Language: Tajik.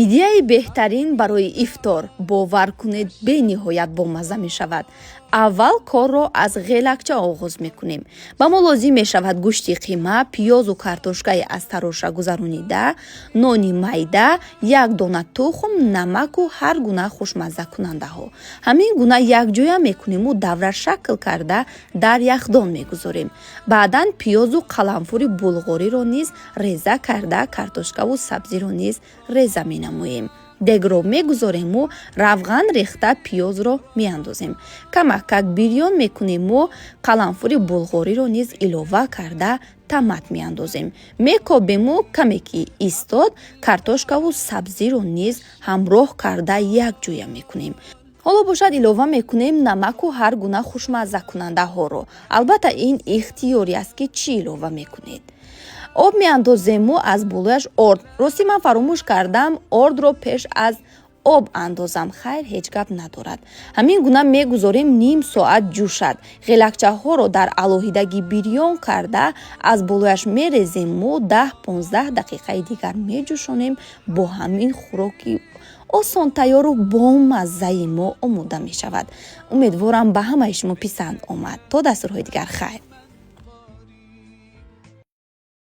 идеяи беҳтарин барои ифтор бовар кунед бениҳоят бомазза мешавад. аввал корро аз ғелакча оғоз мекунем. ба мо лозим мешавад гӯшти қима, пиёзу картошкаи аз тароша гузаронида, нони майда, як дона тухм, намаку ҳар гуна хушмаззакунандаҳо. ҳамин гуна якҷоя мекунему давра шакл карда дар яхдон мегузорем. баъдан пиёзу қаламфури булғориро низ реза карда картошкаву сабзиро низ реза менамоем. дегро мегузорему равған рехта пиёзро меандозем. камакак бирён мекунему қаламфури булғориро низ илова карда тамат меандозем. мекобему каме ки истод картошкаву сабзиро низ ҳамроҳ карда якҷоя мекунем. ҳоло бошад илова мекунем намаку ҳар гуна хушмаззакунандаҳоро. албатта ин ихтиёрӣ аст ки чӣ илова мекунед. об меандозему аз болояш орд. рости ман фаромӯш кардам ордро пеш аз об андозам. хайр ҳеҷ гап надорад. ҳамин гуна мегузорем ним соат ҷӯшад. ғелакчаҳоро дар алоҳидагӣ бирён карда аз болояш мерезему 10-15 дақиқаи дигар меҷӯшонем. бо ҳамин хӯроки осон тайёру бомаззаи мо омода мешавад. умедворам ба ҳамаи шумо писанд омад. то дастурҳои дигар хайр.